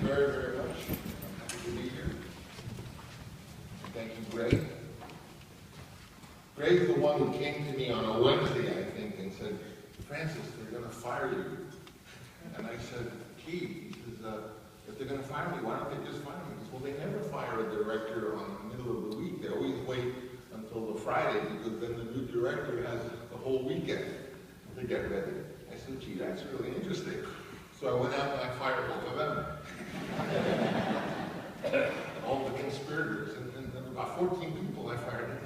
very, very much. I'm happy to be here. Thank you, Greg. Greg's the one who came to me on a Wednesday, I think, and said, Francis, they're going to fire you. And I said, gee, he says, if they're going to fire me, why don't they just fire me? He says, well, they never fire a director on the middle of the week. They always wait until the Friday, because then the new director has the whole weekend to get ready. I said, gee, that's really interesting. So I went out and I fired both of them. All the conspirators, and about 14 people I fired.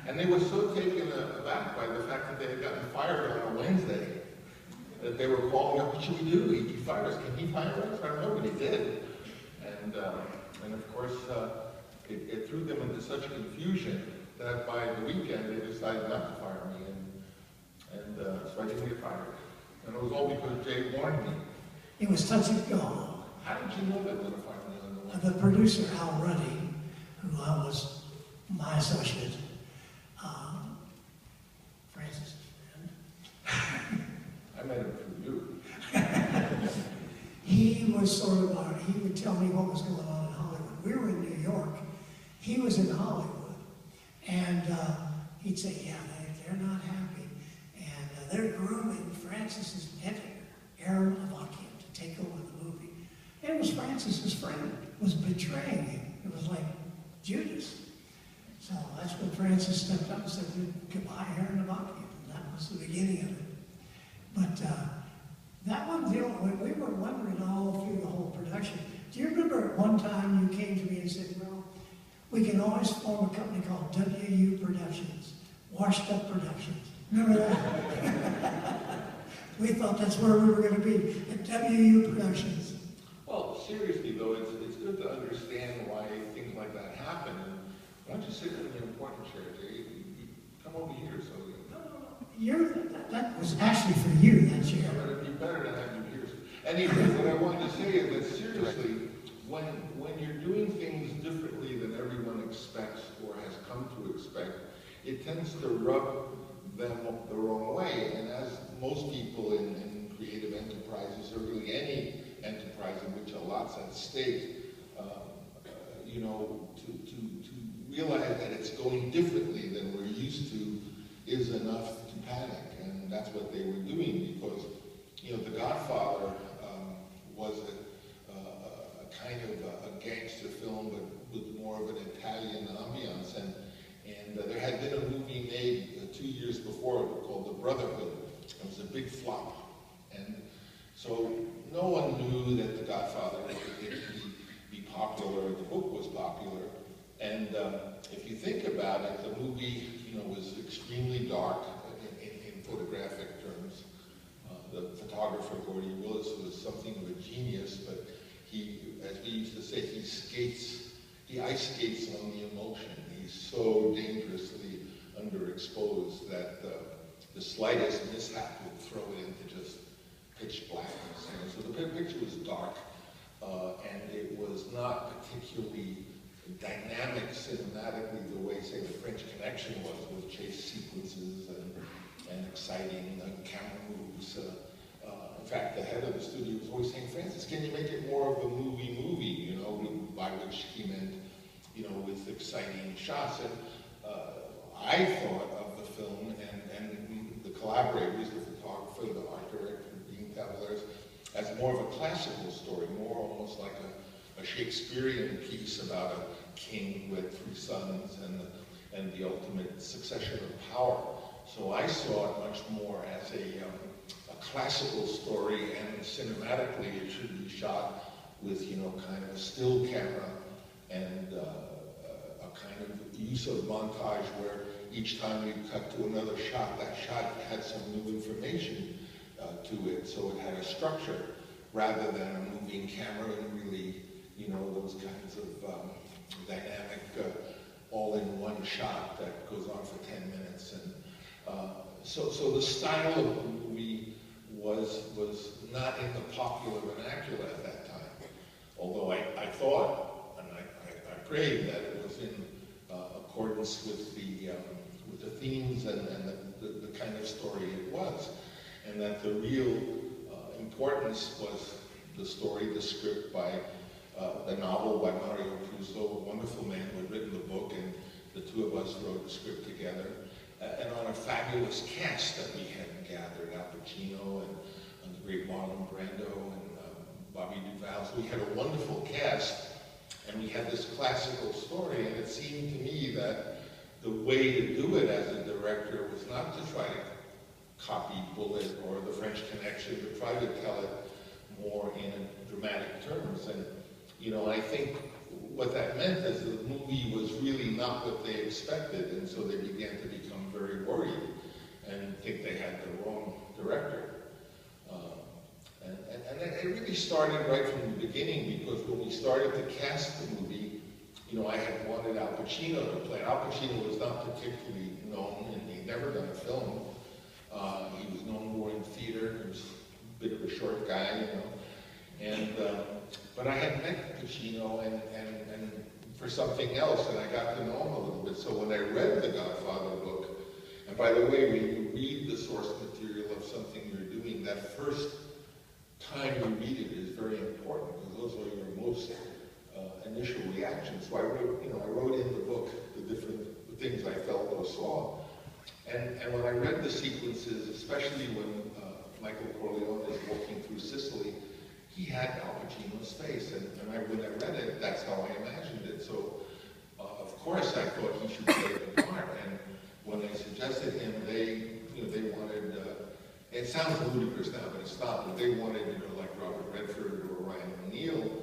And they were so taken aback by the fact that they had gotten fired on a Wednesday that they were calling up, what should we do? He fired us. Can he fire us? I don't know, but he did. And of course, it threw them into such confusion that by the weekend they decided not to fire me, and so I didn't get fired. And it was all because Jay warned me. It was touch and go. How did you know they were going to fire me on the Wednesday? The producer, Al Ruddy, who was my associate, Francis' friend. I met him through you. He was sort of he would tell me what was going on in Hollywood. We were in New York. He was in Hollywood. And he'd say, yeah, they're not happy. And they're grooming Francis's editor, Aaron Avakian, to take over the movie. And it was Francis's friend, was betraying him. It was like Judas. So that's when Francis stepped up and said, goodbye, Aaron Avakian. And that was the beginning of it. But that one, you know, we were wondering all through the whole production. Do you remember at one time you came to me and said, well, we can always form a company called WU Productions, Washed Up Productions. Remember that? We thought that's where we were going to be, at WU Productions. Well, seriously though, it's good to understand why things like that happen. And why don't you sit in the important chair, Jay? You come over here, so that was actually for you, that chair. But it'd be better to have you here. Anyway, what I wanted to say is that seriously, when you're doing things differently than everyone expects or has come to expect, it tends to rub them the wrong way. And as most people in creative enterprises, or really any enterprise in which a lot's at stake, you know, to realize that it's going differently than we're used to is enough to panic. And that's what they were doing, because, you know, The Godfather was a kind of a gangster film, but with more of an Italian ambiance. And there had been a movie made 2 years before called The Brotherhood. It was a big flop. And so no one knew that The Godfather would particularly be popular. The book was popular. And if you think about it, the movie, you know, was extremely dark in photographic terms. The photographer, Gordy Willis, was something of a genius, but he, as we used to say, he ice skates on the emotion. He's so dangerously underexposed that the slightest mishap would throw it into just pitch blackness. You know? So the picture was dark, and it was not particularly dynamic cinematically the way, say, The French Connection was, with chase sequences and exciting camera moves. In fact, the head of the studio was always saying, Francis, can you make it more of a movie, you know, by which he meant, you know, with exciting shots. And I thought of the film and the collaborators, the photographer, the art director, Dean Tavares, as more of a classical story, more almost like a Shakespearean piece about a king with 3 sons and the ultimate succession of power. So I saw it much more as a classical story, and cinematically it should be shot with, you know, kind of a still camera and a kind of use of montage where each time you cut to another shot, that shot had some new information to it, so it had a structure rather than a moving camera and really, you know, those kinds of dynamic all-in-one shot that goes on for 10 minutes. And so the style of the movie was not in the popular vernacular at that time. Although I thought, and I prayed that it was in accordance with the themes and the kind of story it was, and that the real importance was the story, the script by the novel by Mario Puzo, a wonderful man who had written the book, and the two of us wrote the script together. And on a fabulous cast that we had gathered, Al Pacino and the great Marlon Brando and Bobby Duvall. So we had a wonderful cast, and we had this classical story, and it seemed to me that the way to do it as a director was not to try to copy Bullet or The French Connection, but try to tell it more in dramatic terms. And, you know, I think what that meant is the movie was really not what they expected, and so they began to become very worried and think they had the wrong director. And it really started right from the beginning, because when we started to cast the movie, you know, I had wanted Al Pacino to play. Al Pacino was not particularly known, and he'd never done a film. He was known more in theater. He was a bit of a short guy, you know. And but I had met Pacino and for something else, and I got to know him a little bit. So when I read the Godfather book, and by the way, when you read the source material of something you're doing, that first time you read it is very important, because those are your most initial reactions. So I wrote in the book the things I felt or saw. And when I read the sequences, especially when Michael Corleone is walking through Sicily, he had Al Pacino's face, and when I read it, that's how I imagined it. So, of course, I thought he should play the part. And when I suggested him, they wanted. It sounds ludicrous now, but it's not. But they wanted, like Robert Redford or Ryan O'Neal,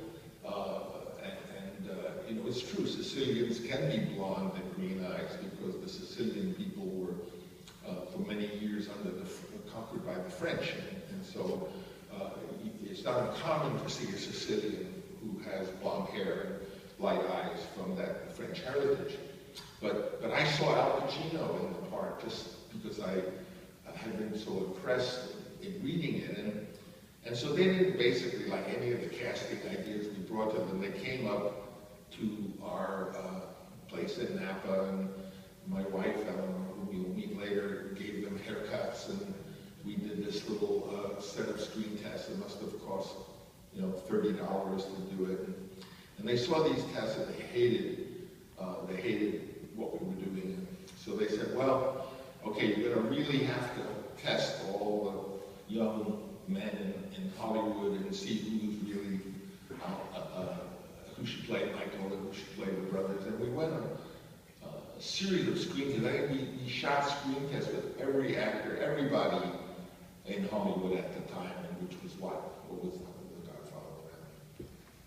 and it's true. Sicilians can be blonde and green eyes, because the Sicilian people were, for many years, conquered by the French, and so. It's not uncommon to see a Sicilian who has blonde hair and light eyes from that French heritage. But I saw Al Pacino in the part just because I had been so impressed in reading it. And so they didn't basically like any of the casting ideas we brought to them. They came up to our place in Napa, and my wife, Eleanor, who we'll meet later, gave them haircuts, and we did this little set of screen tests. It must have cost, $30 to do it. And they saw these tests, and they hated what we were doing. So they said, well, okay, you're going to really have to test all the young men in Hollywood and see who's really, who should play Michael and who should play the brothers. And we went on a series of screen tests. I think we shot screen tests with every actor, everybody in Hollywood at the time, and which was what was the Godfather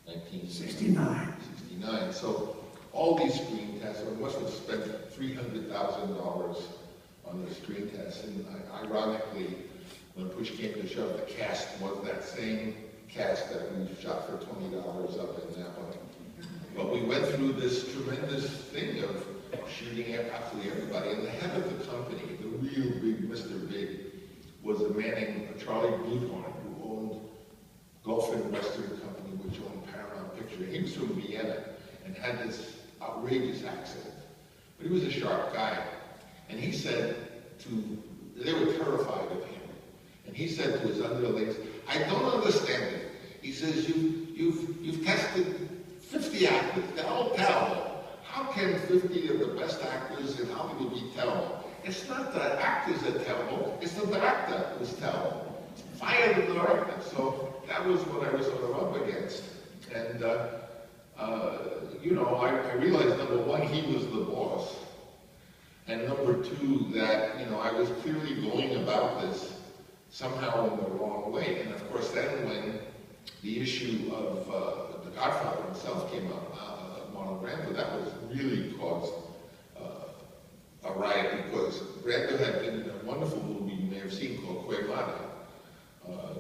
around 1969. 69. So all these screen tests, I must have spent $300,000 on the screen tests. And ironically, when push came to shove, the cast was that same cast that we shot for $20 up in Napa. But we went through this tremendous thing of shooting absolutely everybody. And the head of the company, the real big Mr. Big, was a man named Charlie Bluthorn, who owned Gulf and Western Company, which owned Paramount Pictures. He was from Vienna and had this outrageous accent. But he was a sharp guy. And he said they were terrified of him. And he said to his underlings, I don't understand it. He says, you've tested 50 actors, they're all terrible. How can 50 of the best actors in Hollywood be terrible? It's not the actors that are terrible, it's the director who's terrible. Fire the director. So that was what I was sort of up against. And, I realized, number one, he was the boss. And number two, that, I was clearly going about this somehow in the wrong way. And of course, then when the issue of The Godfather himself came up, Marlon Brando, that was really caused a riot, because Brando had been in a wonderful movie you may have seen called Quemada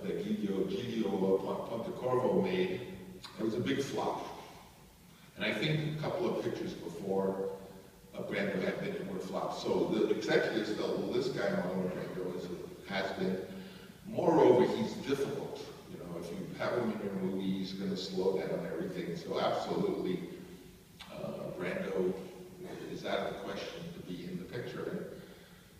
that Giglio Pontecorvo made. It was a big flop. And I think a couple of pictures before Brando had been in were flops. So the executives felt, well, this guy, Marlon Brando, has been. Moreover, he's difficult. If you have him in your movie, he's going to slow down everything. So absolutely, Brando is out of the question to be in the picture.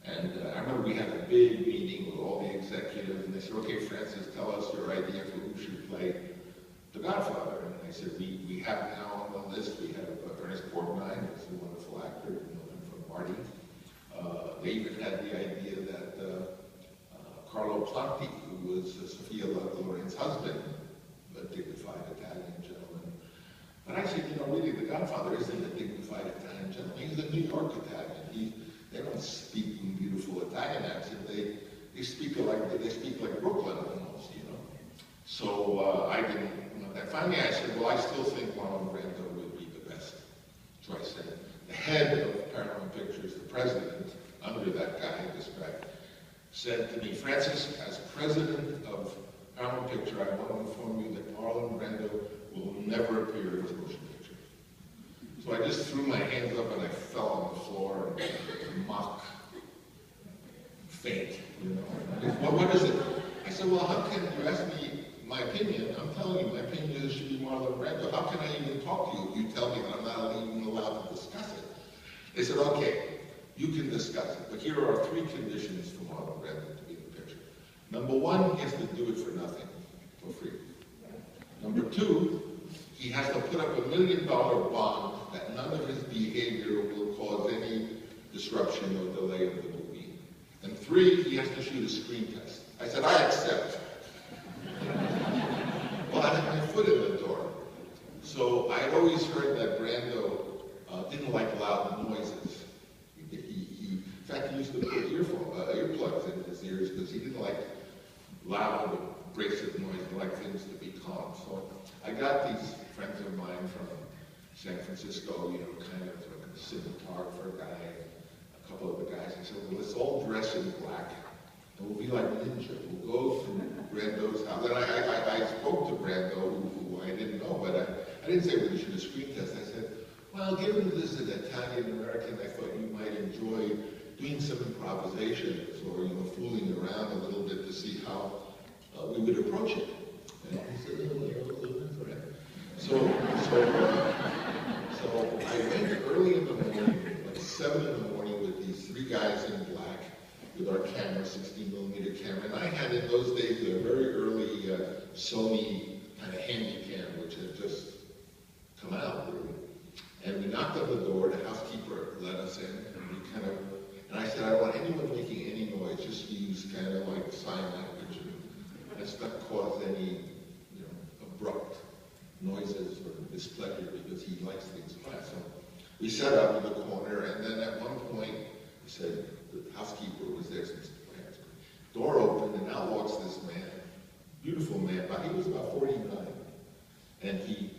And I remember we had a big meeting with all the executives, and they said, okay, Francis, tell us your idea for who should play The Godfather. And I said, we have now on the list, we have Ernest Borgnine, who's a wonderful actor, you know him from Marty. They even had the idea that Carlo Planti, who was Sophia Loren's husband, a dignified Italian gentleman. But I said, you know, really, the Godfather isn't a dignified Italian gentleman. He's a New York Italian. They don't speak in beautiful Italian accent. They speak like Brooklyn almost, you know. So I didn't. Finally, I said, well, I still think Marlon Brando would be the best choice. And the head of Paramount Pictures, the president, under that guy I described, said to me, Francis, as president of Paramount Picture, I want to inform you that Marlon Brando will never appear in a motion picture. So I just threw my hands up and I fell on the floor and mock faint, you know. What is it? I said, well, how can you ask me my opinion? I'm telling you, my opinion is it should be Marlon Brando. How can I even talk to you if you tell me that I'm not even allowed to discuss it? They said, okay, you can discuss it, but here are 3 conditions for Marlon Brando to be in the picture. Number 1, he has to do it for nothing, for free. Number 2, he has to put up $1 million bond that none of his behavior will cause any disruption or delay of the movie. And 3, he has to shoot a screen test. I said, I accept. Well, I had my foot in the door. So I had always heard that Brando didn't like loud noises. In fact, he used to put earplugs in his ears because he didn't like loud, abrasive noise. He liked things to be calm. So I got these friends of mine from San Francisco, you know, kind of a cinematographer guy, a couple of the guys. I said, well, let's all dress in black, and we'll be like ninja. We'll go to Brando's house. And I spoke to Brando, who I didn't know, but I didn't say we should do a screen test. I said, well, given this is an Italian-American, I thought you might enjoy doing some improvisations or, you know, fooling around a little bit to see how we would approach it. And he said, oh, well, for it. So I went early in the morning, like 7 in the morning, with these 3 guys in black, with our camera, 16mm camera. And I had in those days a very early Sony kind of handy cam, which had just come out, really. And we knocked on the door, the housekeeper let us in, and I said, I don't want anyone making any noise, just use kind of like sign language. And let's not cause any, you know, abrupt noises or displeasure because he likes things quiet. So we set up in the corner, and then at one point, he said, the housekeeper was there since the parents. Door opened, and out walks this man, beautiful man, but he was about 49. And he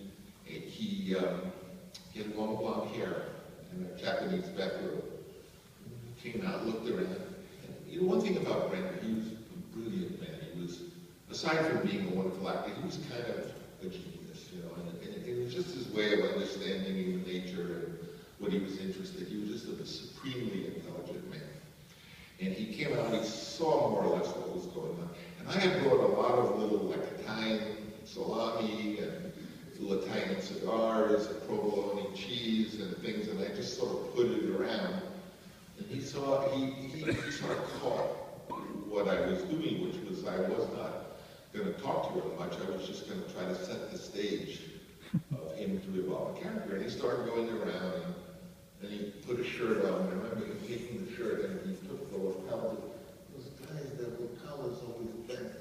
had long blonde hair and a Japanese bathrobe. Came out, looked around. And, you know, one thing about Brando, he was a brilliant man. He was, aside from being a wonderful actor, he was kind of a genius, you know, and it was just his way of understanding human nature and what he was interested in. He was just a supremely intelligent man. And he came out, he saw more or less what was going on. And I had brought a lot of little, like, Italian salami and little Italian cigars, and provolone cheese and things, and I just sort of put it around. And he sort of caught what I was doing, which was I was not going to talk to her much. I was just going to try to set the stage of him to evolve a character. And he started going around, and he put a shirt on. I remember him taking the shirt, and he took the lapel. Those guys, their lapel is always bent.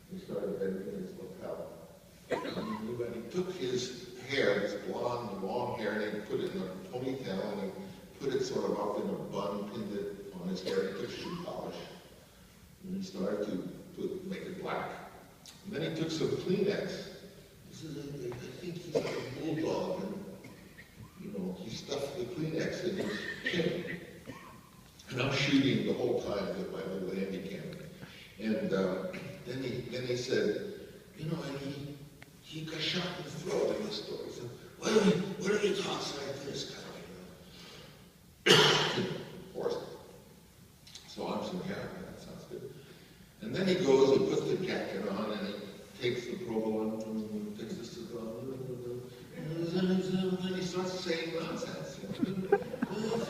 He started bending his lapel. And he took his hair, his blonde, long hair, and he put it in a ponytail, and he put it sort of up in a bun, pinned it on his hair. He took shoe polish, and he started to make it black. And then he took some Kleenex. He said, I think he's like a bulldog, and, you know, he stuffed the Kleenex in his chin. And I'm shooting the whole time with my little handy cam. And then he said, you know, and he got shot in the throat in the story. So, what do he talks like this, kind of, you know? Forced. So I'm saying, yeah, that sounds good. And then he goes and puts the jacket on, and he takes the provolone, and takes the cigar, and then he starts saying nonsense. You know? I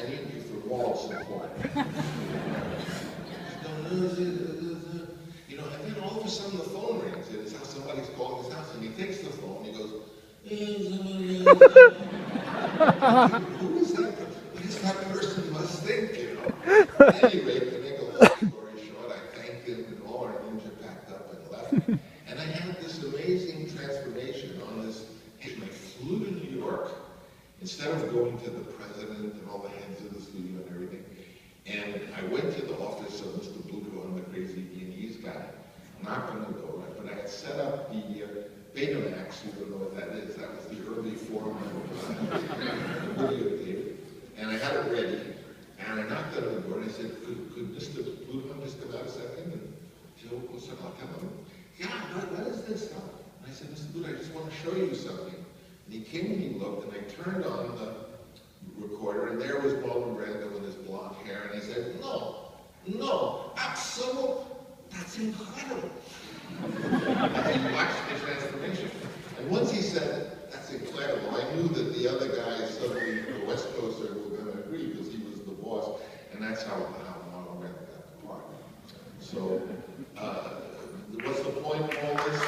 need you for moral support. You know, and then all of a sudden the phone calling his house, and he takes the phone, he goes, who is that? What is that person must think, you know? Anyway, to make a long story short, I thanked him, and all our ninja packed up and left. And I had this amazing transformation on this. I flew to New York, instead of going to the president and all the heads of the studio and everything. And I went to the office of Mr. Bluto, the crazy Viennese guy, knocked on the door, but I had set up the Betamax, you don't know what that is, that was the early form of videotape, and I had it ready, and I knocked on the door and I said, could Mr. Bluto just come out a second? And he said, what's up, I'll tell him. Yeah, what is this? And I said, Mr. Bluto, I just want to show you something. And he came and he looked, and I turned on the recorder, and there was Marlon Brando with his blonde hair, and he said, no, absolutely, that's incredible. And he watched the transformation. And once he said, that's incredible, I knew that the other guys, suddenly, the West Coasters, were going to agree, because he was the boss, and that's how Marlon Brando got the part. So, what's the point of all this?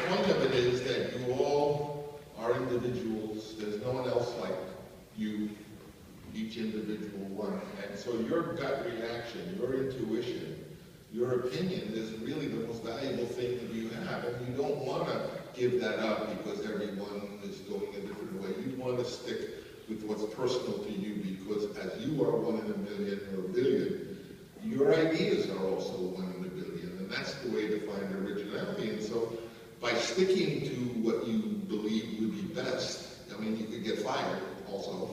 The point of it is that you all are individuals. There's no one else like you, each individual one. And so your gut reaction, your intuition, your opinion is really the most valuable thing that you have. And you don't want to give that up because everyone is going a different way. You want to stick with what's personal to you, because as you are 1 in a million or a billion, your ideas are also 1 in a billion. And that's the way to find originality. And so by sticking to what you believe would be best, I mean, you could get fired also,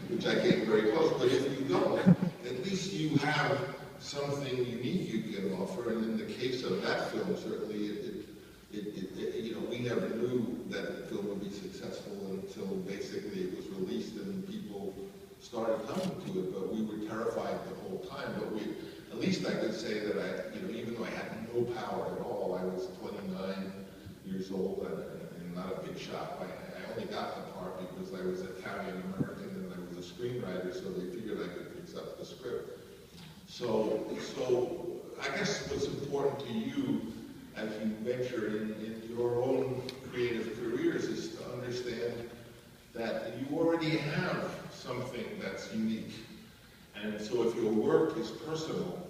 which I came very close, but if you don't, at least you have something unique you can offer. And in the case of that film, certainly, you know, we never knew that the film would be successful until basically it was released and people started coming to it, but we were terrified the whole time. But at least I could say that even though I had no power at all, I was 29 years old and not a big shot. I only got the part because I was Italian American and I was a screenwriter, so they figured I could fix up the script. So I guess what's important to you as you venture in your own creative careers is to understand that you already have something that's unique. And so if your work is personal,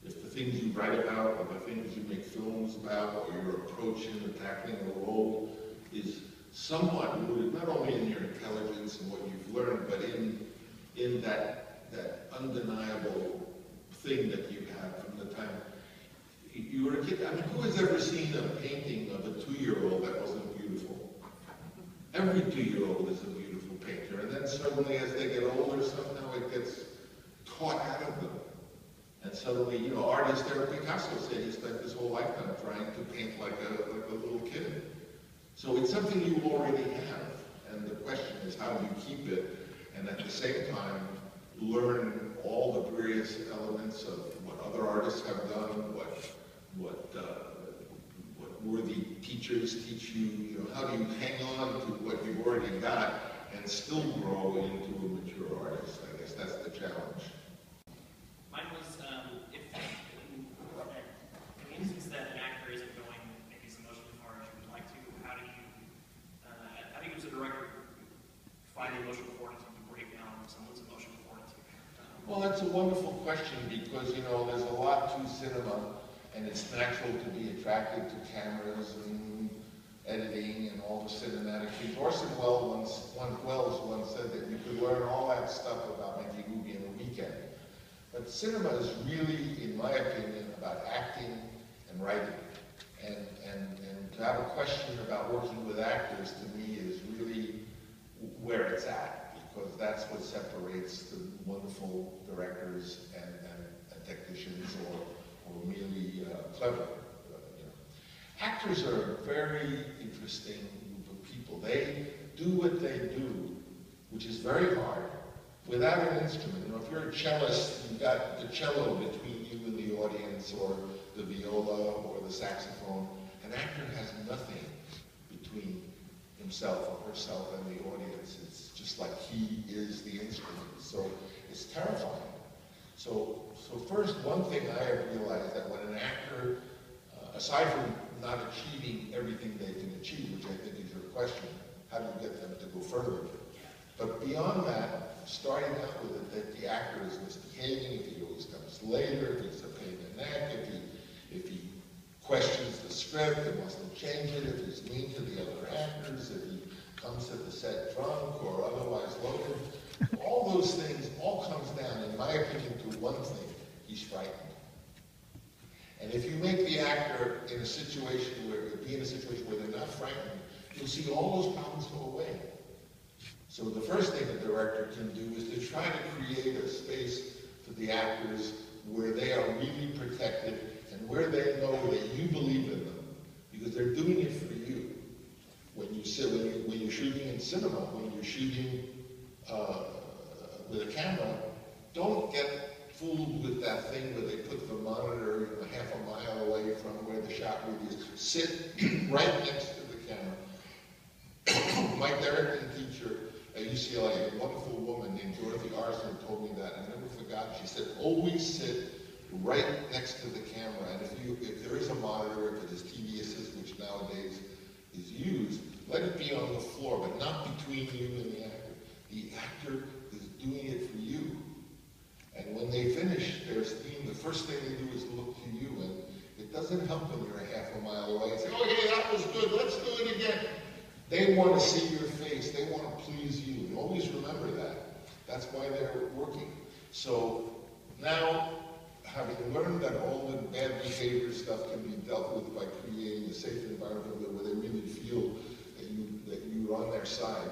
if the things you write about, or the things you make films about, or your approach in tackling a role is somewhat rooted not only in your intelligence and what you've learned, but in that undeniable thing that you have from the time you were a kid. I mean, who has ever seen a painting of a 2-year-old that wasn't beautiful? Every 2-year-old is a beautiful painter, and then suddenly as they get older, somehow it gets taught out of them. And suddenly, you know, artists, Picasso said he spent his whole lifetime trying to paint like a little kid. So it's something you already have, and the question is how do you keep it, and at the same time learn all the various elements of what other artists have done, what worthy teachers teach you. You know, how do you hang on to what you've already got and still grow into a mature artist? I guess that's the challenge. Mine was, if in the instance that an actor isn't going maybe as emotionally far as you would like to, how do you as a director find the emotional fortitude to break down someone's emotional fortitude? Well, that's a wonderful question because, you know, there's a lot to cinema, and it's natural to be attracted to cameras and editing and all the cinematic things. Orson Welles once said that you could learn all that stuff about making a movie in a weekend. But cinema is really, in my opinion, about acting and writing. And to have a question about working with actors, to me, is really where it's at, because that's what separates the wonderful directors and technicians or merely clever. You know. Actors are a very interesting group of people. They do what they do, which is very hard, without an instrument. You know, if you're a cellist, you've got the cello between you and the audience, or the viola, or the saxophone. An actor has nothing between himself or herself and the audience. It's just like he is the instrument. So it's terrifying. So So first, one thing I have realized that when an actor, aside from not achieving everything they can achieve, which I think is your question, how do you get them to go further? But beyond that, starting out with it, that the actor is misbehaving, if he always comes later, if he's a pain in the neck, if he questions the script and wants to change it, if he's mean to the other actors, if he comes to the set drunk or otherwise loaded, all those things all comes down, in my opinion, to one thing: he's frightened. And if you make the actor in a situation where they're not frightened, you'll see all those problems go away. So the first thing a director can do is to try to create a space for the actors where they are really protected and where they know that you believe in them, because they're doing it for you. When you're shooting in cinema, when you're shooting with a camera, don't get fooled with that thing where they put the monitor half a mile away from where the shot really is. Sit right next to the camera. My directing teacher at UCLA, a wonderful woman named Dorothy Arslan, told me that. I never forgot. She said, always sit right next to the camera. And if there is a monitor, if it is TV assist, which nowadays is used, let it be on the floor, but not between you and the actor. The actor is doing it for you. And when they finish their scene, the first thing they do is look to you. And it doesn't help when you're a half a mile away and say, oh, yeah, that was good, let's do it again. They want to see your face. They want to please you. And always remember that. That's why they're working. So now, having learned that all the bad behavior stuff can be dealt with by creating a safe environment where they really feel that you're on their side,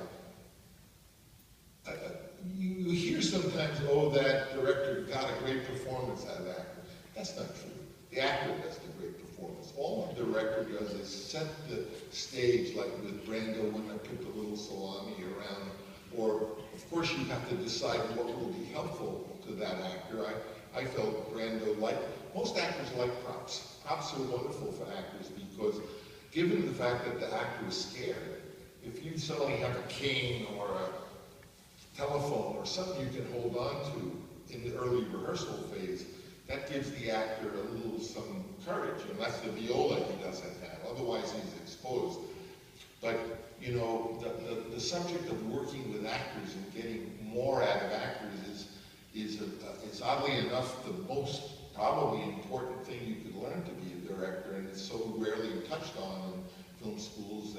you hear sometimes, oh, that director got a great performance out of that actor. That's not true. The actor does the great performance. All the director does is set the stage, like with Brando when I put the little salami around. Or, of course, you have to decide what will be helpful to that actor. I felt Brando most actors like props. Props are wonderful for actors because, given the fact that the actor is scared, if you suddenly have a cane or a telephone or something you can hold on to in the early rehearsal phase, that gives the actor some courage, and that's the viola he doesn't have. Otherwise, he's exposed. But, you know, the subject of working with actors and getting more out of actors is oddly enough the most probably important thing you could learn to be a director, and it's so rarely touched on in film schools.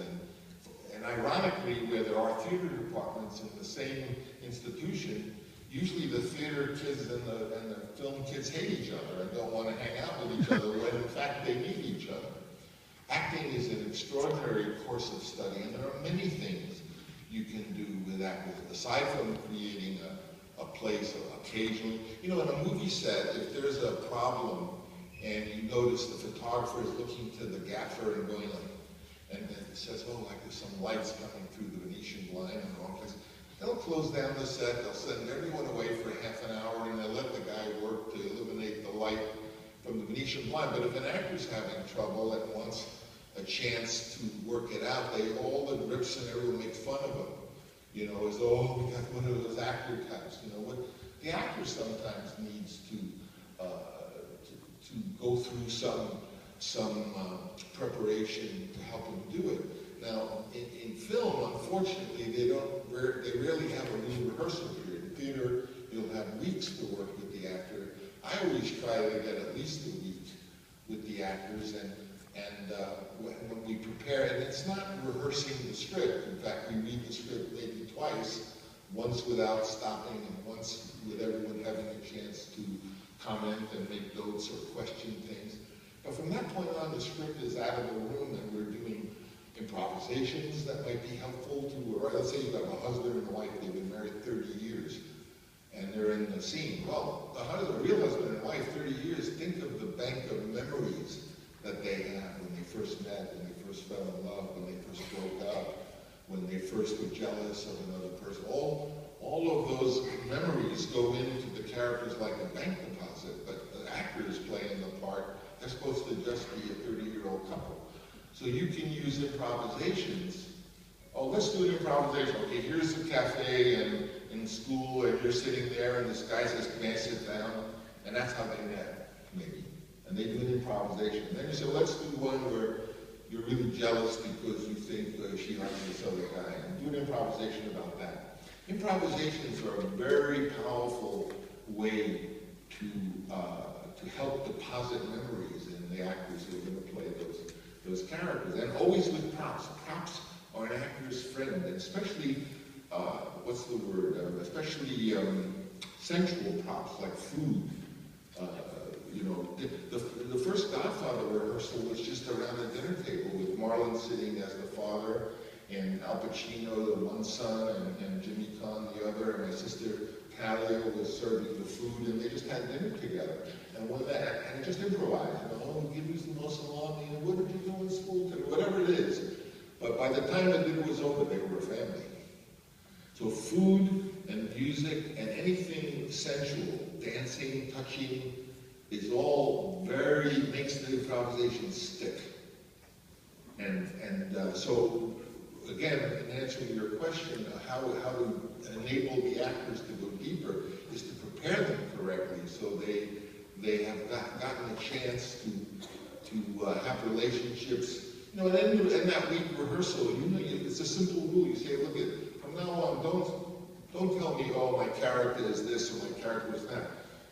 And ironically, where there are theater departments in the same institution, usually the theater kids and the film kids hate each other and don't want to hang out with each other when in fact they need each other. Acting is an extraordinary course of study, and there are many things you can do with actors, aside from creating a place occasionally. You know, in a movie set, if there's a problem and you notice the photographer is looking to the gaffer and going like, and then it says, oh, like there's some lights coming through the Venetian blind in the wrong place. They'll close down the set, they'll send everyone away for half an hour, and they'll let the guy work to eliminate the light from the Venetian blind. But if an actor's having trouble and wants a chance to work it out, all the rips and everyone make fun of him. You know, as though, oh, we got one of those actor types. You know, what the actor sometimes needs to go through some preparation to help him do it. Now, in film, unfortunately, they rarely have a real rehearsal period. In theater, you'll have weeks to work with the actor. I always try to get at least a week with the actors, and when we prepare, and it's not rehearsing the script. In fact, we read the script maybe twice, once without stopping and once with everyone having a chance to comment and make notes or question things. But from that point on, the script is out of the room, and we're doing improvisations that might be helpful to, or let's say you have a husband and a wife, they've been married 30 years, and they're in the scene. Well, the real husband and wife, 30 years, think of the bank of memories that they have when they first met, when they first fell in love, when they first broke up, when they first were jealous of another person. All of those memories go into the characters like a bank deposit, but the actors playing the part, they're supposed to just be a 30-year-old couple. So you can use improvisations. Oh, let's do an improvisation. Okay, here's the cafe and in school, and you're sitting there, and this guy says, can I sit down? And that's how they met, maybe. And they do an improvisation. And then you say, well, let's do one where you're really jealous because you think she likes this other guy. And do an improvisation about that. Improvisations are a very powerful way to help deposit memories in the actors who are going to play those characters. And always with props. Props are an actor's friend, and especially, what's the word? Especially sensual props like food. You know, the first Godfather rehearsal was just around the dinner table with Marlon sitting as the father, and Al Pacino, the one son, and Jimmy Caan, the other, and my sister Talia was serving the food, and they just had dinner together. And and just improvised. You know, oh, give me some more salami, and what did you do in school today? Whatever it is. But by the time the dinner was over, they were a family. So food and music and anything sensual, dancing, touching, is all makes the improvisation stick. So, again, in answering your question, how to enable the actors to go deeper is to prepare them correctly so they have gotten a chance to have relationships. You know, and in that week rehearsal, you know, it's a simple rule. You say, look, from now on, don't tell me, oh, my character is this or my character is that.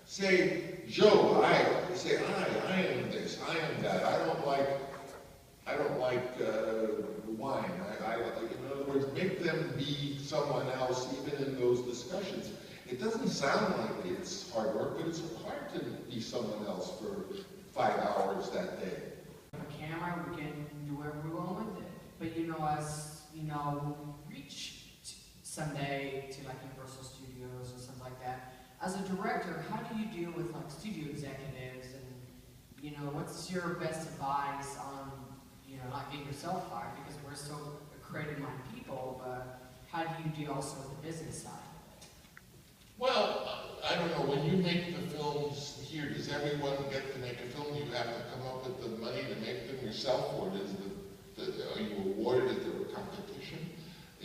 Say, Joe, I am this, I am that. I don't like wine. In other words, make them be someone else, even in those discussions. It doesn't sound like it's hard work, but it's hard to be someone else for 5 hours that day. On camera, we can do whatever we want with it. But you know, as you know, reach someday to like Universal Studios or something like that. As a director, how do you deal with like studio executives, and you know, what's your best advice on, you know, not getting yourself fired, because we're so creative-minded people, but how do you deal also with the business side? Well, I don't know, when you make the films here, does everyone get to make a film? You have to come up with the money to make them yourself, or are you awarded at the competition?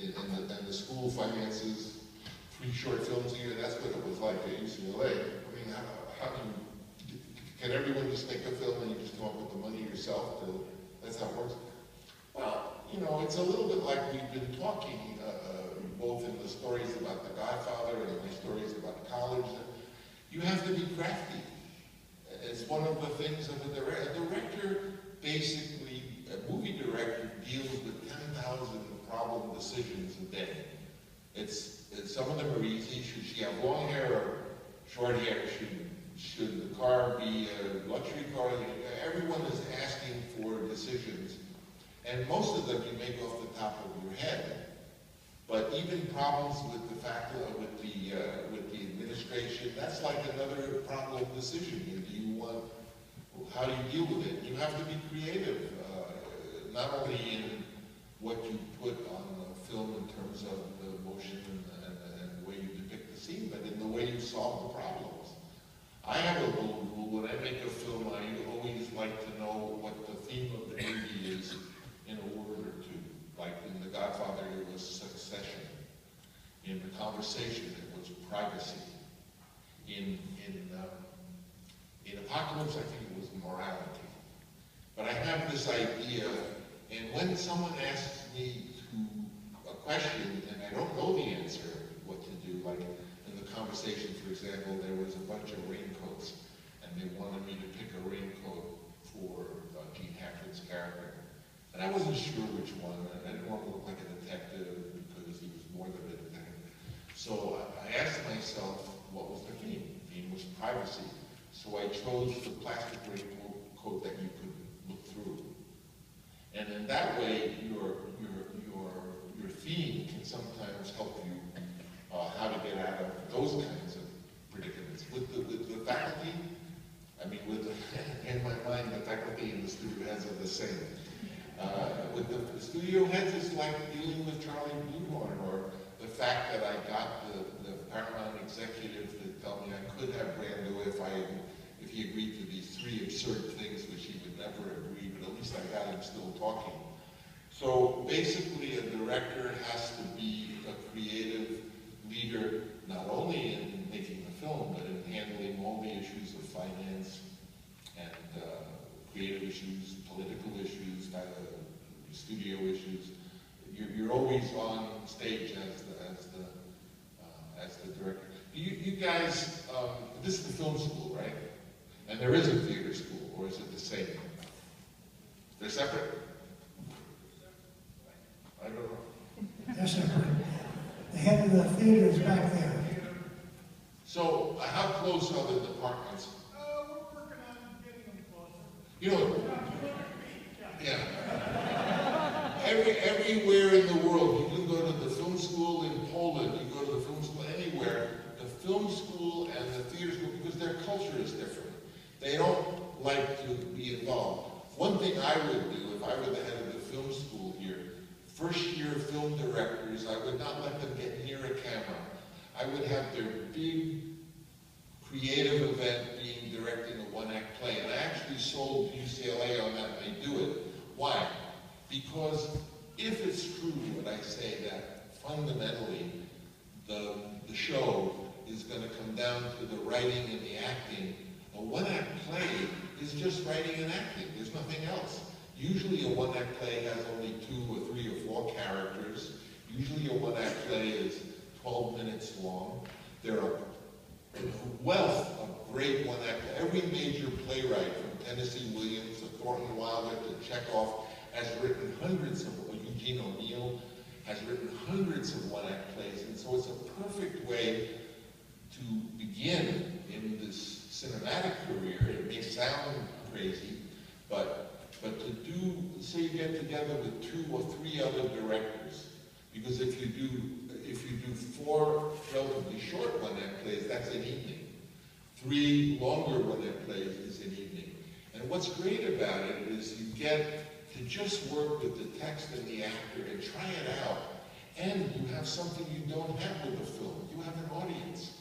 And the school finances 3 short films a year. That's what it was like at UCLA. I mean, can everyone just make a film and you just come up with the money yourself? That's how it works. Well, you know, it's a little bit like we've been talking, both in the stories about The Godfather and in the stories about college. You have to be crafty. It's one of the things of a director. Basically, a movie director deals with 10,000 problem decisions a day. Some of them are easy. Should she have long hair or short hair? Should the car be a luxury car? Everyone is asking for decisions, and most of them you make off the top of your head. But even problems with the faculty, with the administration, that's like another problem decision. How do you deal with it? You have to be creative, not only in what you put on the film in terms of the motion and the way you depict the scene, but in the way you solve the problems. I have a little rule: when I make a film, I always like to know what the theme of the movie is in a word or two. Like in The Godfather, it was succession. In The Conversation, it was privacy. In Apocalypse, I think it was morality. But I have this idea, and when someone asks me a question and I don't know the answer, what to do, like in The Conversation, for example, there was a bunch of raincoats, and they wanted me to pick a raincoat for Gene Hackman's character. And I wasn't sure which one, and I didn't want to look like a detective because he was more than a detective. So I asked myself, what was the theme? The theme was privacy. So I chose the plastic raincoat that you could look through. And in that way, your theme can sometimes help you how to get out of those kinds of predicaments. With the faculty, I mean, in my mind, the faculty and the studio heads are the same. With the studio heads, it's like dealing with Charlie Bluehorn, or the fact that I got the Paramount executive to tell me I could have Brando if he agreed to these 3 absurd things which he would never agree, but at least I got him still talking. So basically, a director has to be a creative leader, not only in making the film, but in handling all the issues of studio issues. You're always on stage as the director. You guys, this is the film school, right? And there is a theater school, or is it the same? They're separate? I don't know. They're separate. The head of the theater is back there. So, how close are the departments? We're working on getting them closer. You know, yeah. Everywhere in the world, you can go to the film school in Poland, you go to the film school anywhere, the film school and the theater school, because their culture is different. They don't like to be involved. One thing I would do, if I were the head of the film school here, first year film directors, I would not let them get near a camera. I would have their big creative event being directing a one-act play. And I actually sold UCLA on that, and they do it. Why? Because if it's true what I say, that fundamentally the show is going to come down to the writing and the acting, a one-act play is just writing and acting. There's nothing else. Usually a one-act play has only 2 or 3 or 4 characters. Usually a one-act play is 12 minutes long. There are a wealth of great one-act. Every major playwright, from Tennessee Williams to Thornton Wilder to Chekhov, has written hundreds of, Eugene O'Neill has written hundreds of one-act plays, and so it's a perfect way to begin in this cinematic career. It may sound crazy, but to do, say you get together with 2 or 3 other directors, because if you do 4 relatively short one-act plays, that's an evening. 3 longer one-act plays is an evening. And what's great about it is you get to just work with the text and the actor and try it out. And you have something you don't have with a film. You have an audience.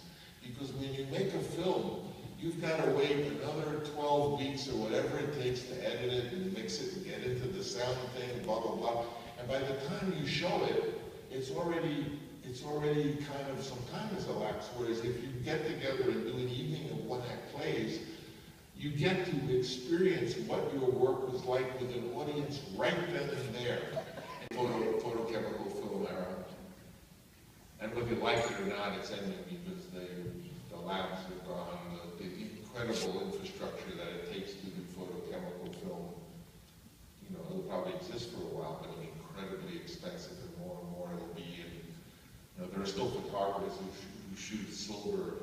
Because when you make a film, you've got to wait another 12 weeks or whatever it takes to edit it and mix it and get into the sound thing, blah, blah, blah. And by the time you show it, it's already kind of some time has elapsed. Whereas if you get together and do an evening of one-act plays, you get to experience what your work was like with an audience right then and there. Photochemical film era. And whether you like it or not, it's ending because the labs have gone, the incredible infrastructure that it takes to do photochemical film. You know, it'll probably exist for a while, but it'll be incredibly expensive, and more it'll be. And, you know, there are still photographers who shoot silver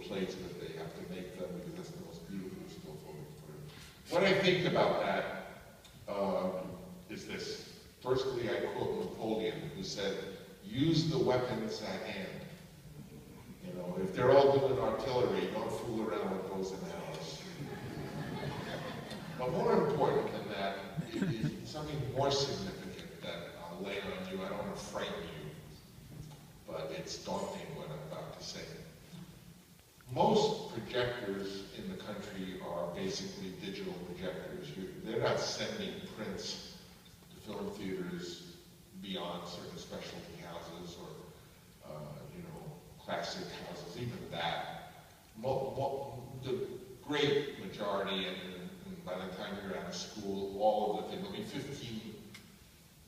plates, but they have to make them because that's the most beautiful still photo. What I think about that is this. Firstly, I quote Napoleon, who said, "Use the weapons at hand." You know, if they're all doing artillery, don't fool around with bows and arrows. But more important than that is something more significant that I'll lay on you. I don't want to frighten you, but it's daunting what I'm about to say. Most projectors in the country are basically digital projectors. They're not sending prints to film theaters beyond certain specialty houses or, classic houses, even that. The great majority, and by the time you're out of school, all of the things, there'll be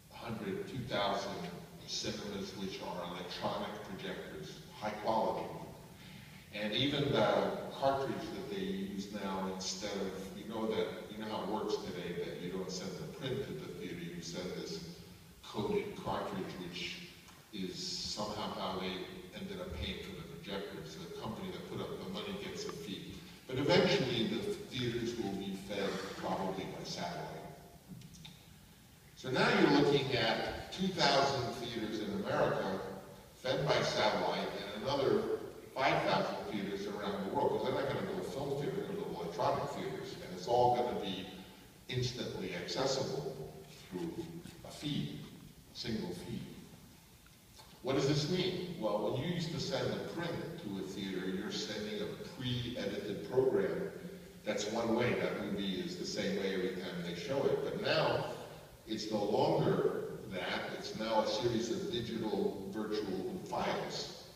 1,500, 2,000 cinemas which are electronic projectors, high quality. And even the cartridge that they use now, instead of, you know how it works today, that you don't send the print to the theater, you send this coded cartridge, which is somehow how they ended up paying for the projector. So the company that put up the money gets a fee. But eventually the theaters will be fed probably by satellite. So now you're looking at 2,000 theaters in America fed by satellite and another 5,000 theaters around the world, because they're not going to go to film theater, they're going to go to electronic theaters, and it's all going to be instantly accessible through a feed, a single feed. What does this mean? Well, when you used to send a print to a theater, you're sending a pre-edited program. That's one way. That movie is the same way every time they show it. But now, it's no longer that. It's now a series of digital virtual files.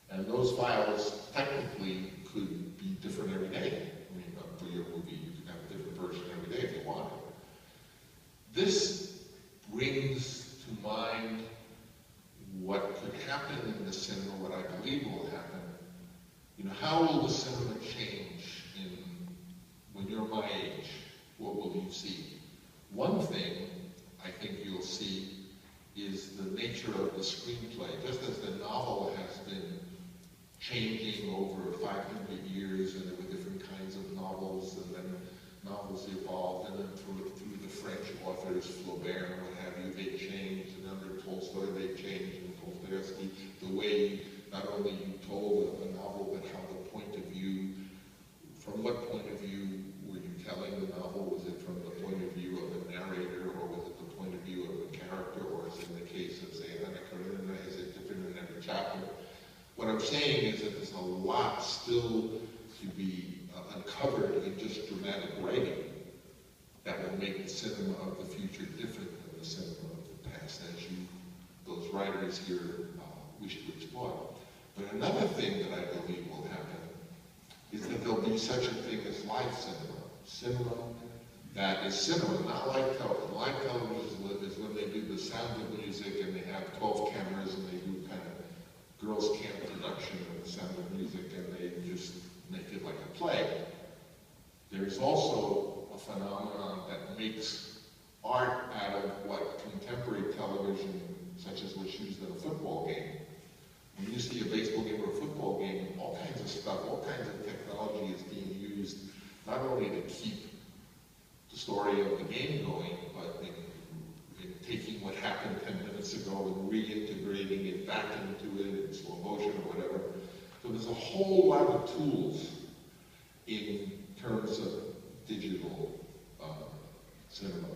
And those files technically could be different every day. I mean, for your movie, you can have a different version every day if you want it. This brings to mind what could happen in the cinema, what I believe will happen. You know, how will the cinema change when you're my age? What will you see? One thing I think you'll see is the nature of the screenplay. Just as the novel has been changing over 500 years, and there were different kinds of novels, and then novels evolved, and then through the French authors, Flaubert and what have you, they changed, and under Tolstoy they changed, and Dostoevsky, the way not only you told a novel, but how the point of view, from what point of view were you telling the novel? Was it from the point of view of a narrator, or was it the point of view of a character, or is it in the case of, say, Anna Karenina, is it different in every chapter? What I'm saying is that there's a lot still to be uncovered in just dramatic writing that will make the cinema of the future different than the cinema of the past, as those writers here wish to explore. But another thing that I believe will happen is that there'll be such a thing as live cinema. Cinema that is cinema, not live television. Live television is when they do the sound of music and they have 12 cameras and they do kind of girls' camp production of the sound of music and they just make it like a play. There's also a phenomenon that makes art out of what contemporary television, such as what's used in a football game. When you see a baseball game or a football game, all kinds of stuff, all kinds of technology is being used, not only to keep the story of the game going, but in taking what happened 10 minutes ago and reintegrating it back into it in slow motion or whatever. So there's a whole lot of tools in terms of digital cinema.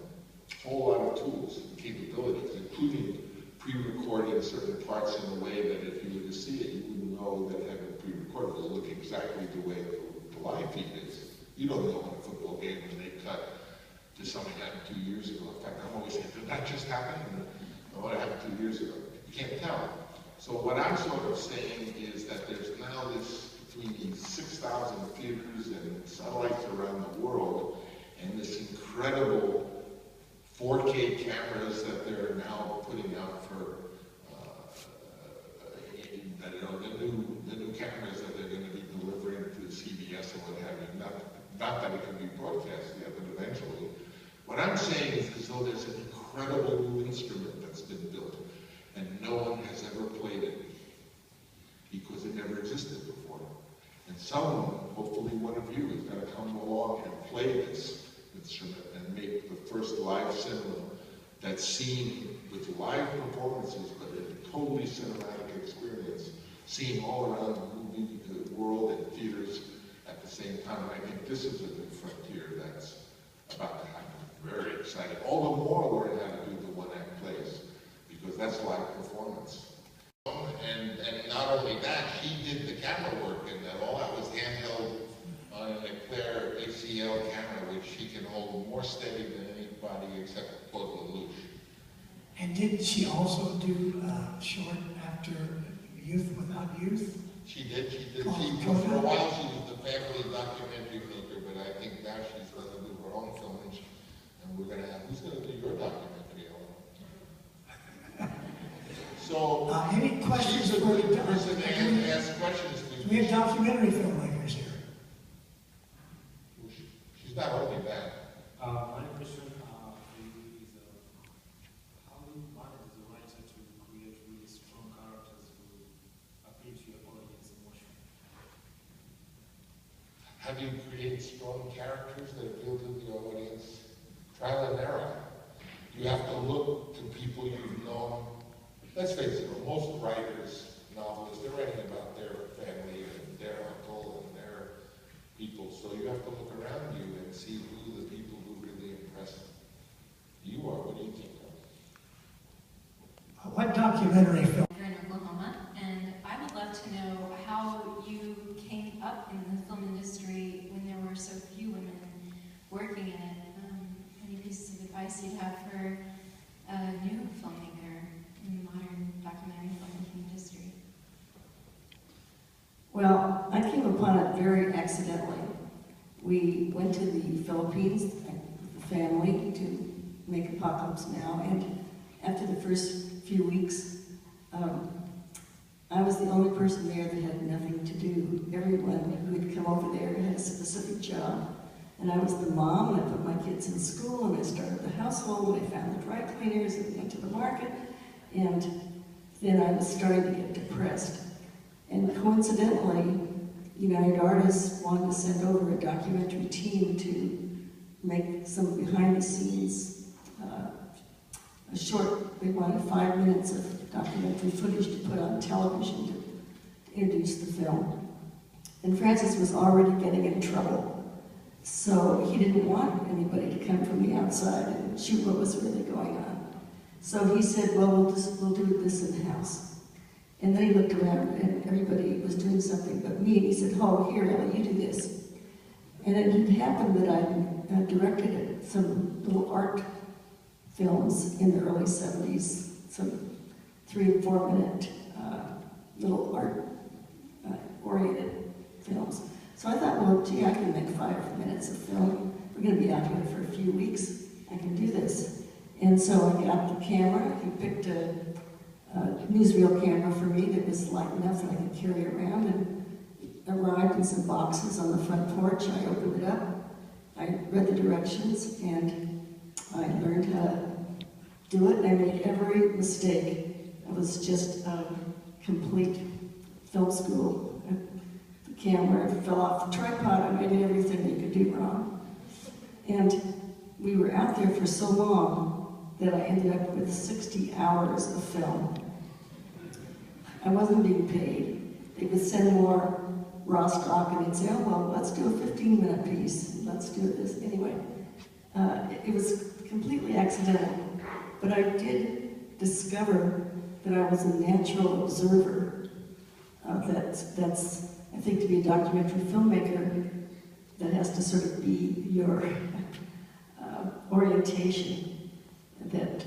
A whole lot of tools and capabilities, including pre-recording certain parts in a way that if you were to see it, you wouldn't know that it had been pre-recorded. It'll look exactly the way the live feed is. You don't know in a football game when they cut to something that happened 2 years ago. In fact, I'm always saying, did that just happen? And what happened 2 years ago? You can't tell. So what I'm sort of saying is that there's now this, between these 6,000 theaters and satellites around the world, and this incredible 4K cameras that they're now putting out for, the new cameras that they're going to be delivering to CBS and what have you. Not that it can be broadcast yet, but eventually. What I'm saying is as though there's an incredible new instrument that's been built, and no one has ever played it because it never existed before. And someone, hopefully one of you, is going to come along and play this instrument and make the first live cinema that's seen with live performances, but in a totally cinematic experience, seen all around the world and theaters at the same time. And I think this is a new frontier that's about to happen. Very exciting. All the more learn how to do the one-act plays, because that's live performance. And not only that, she did the camera work, and that all that was handheld on an Eclair ACL camera, which she can hold more steady than anybody except Claude Lelouch. And did she also do short after Youth Without Youth? She did. For a while she was the family documentary maker, but I think now she's going to do her own film, and we're going to have, who's going to do your documentary, Ellen? So, any questions she's a for good person to ask questions to. We have documentary filmmakers here. She's not only that. My question is, how do you manage as a writer to create really strong characters who appeal to your audience emotionally? How do you create strong characters that appeal to the audience? Trial and error. You have to look to people you've known. Let's face it, most writers, novelists, they're writing about their family and their uncle and their people. So you have to look around you and see who the people who really impress you are. What do you think of? What documentary film? You're in Oklahoma, and I would love to know how you came up in the film industry when there were so few women working in it. Any pieces of advice you'd have for a new filmmaker in the modern documentary filmmaking industry? Well, I came upon it very accidentally. We went to the Philippines, the family, to make apocalypse now, and after the first few weeks, I was the only person there that had nothing to do. Everyone who had come over there had a specific job. And I was the mom, and I put my kids in school, and I started the household, and I found the dry cleaners, and went to the market, and then I was starting to get depressed. And coincidentally, United Artists wanted to send over a documentary team to make some behind-the-scenes, a short, they wanted 5 minutes of documentary footage to put on television to introduce the film. And Francis was already getting in trouble. So he didn't want anybody to come from the outside and shoot what was really going on. So he said, well, we'll do this in-house. And then he looked around and everybody was doing something but me. And he said, oh, here, Ellie, you do this. And it had happened that I directed some little art films in the early 70s, some 3 and 4 minute little art oriented films. So I thought, well, gee, I can make 5 minutes of film. We're going to be out here for a few weeks. I can do this. And so I got the camera. He picked a newsreel camera for me that was light enough that I could carry around, and arrived in some boxes on the front porch. I opened it up. I read the directions, and I learned how to do it. I made every mistake. I was just a complete film school. The camera fell off the tripod. I made everything you could do wrong. And we were out there for so long that I ended up with 60 hours of film. I wasn't being paid. They would send more raw stock and they'd say, oh, well, let's do a 15-minute piece. Let's do this. Anyway, it was completely accidental. But I did discover that I was a natural observer. That's, I think, to be a documentary filmmaker, that has to sort of be your orientation. That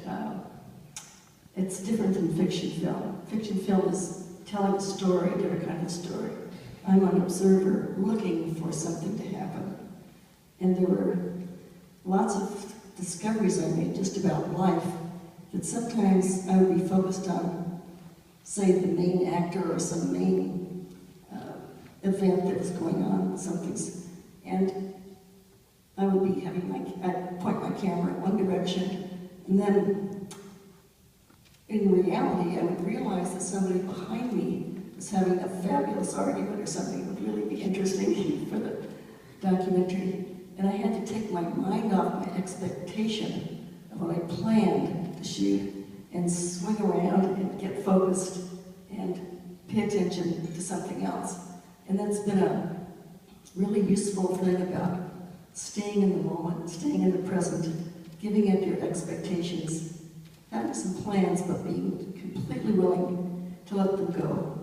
it's different than fiction film. Fiction film is telling a story, a different kind of story. I'm an observer looking for something to happen. And there were lots of discoveries I made just about life that sometimes I would be focused on, say, the main actor or some main event that was going on, and I would be I'd point my camera in one direction, and then in reality, I would realize that somebody behind me was having a fabulous argument or something that would really be interesting for the documentary. And I had to take my mind off my expectation of what I planned to shoot and swing around and get focused and pay attention to something else. And that's been a really useful thing about staying in the moment, staying in the present, giving up your expectations, having some plans, but being completely willing to let them go.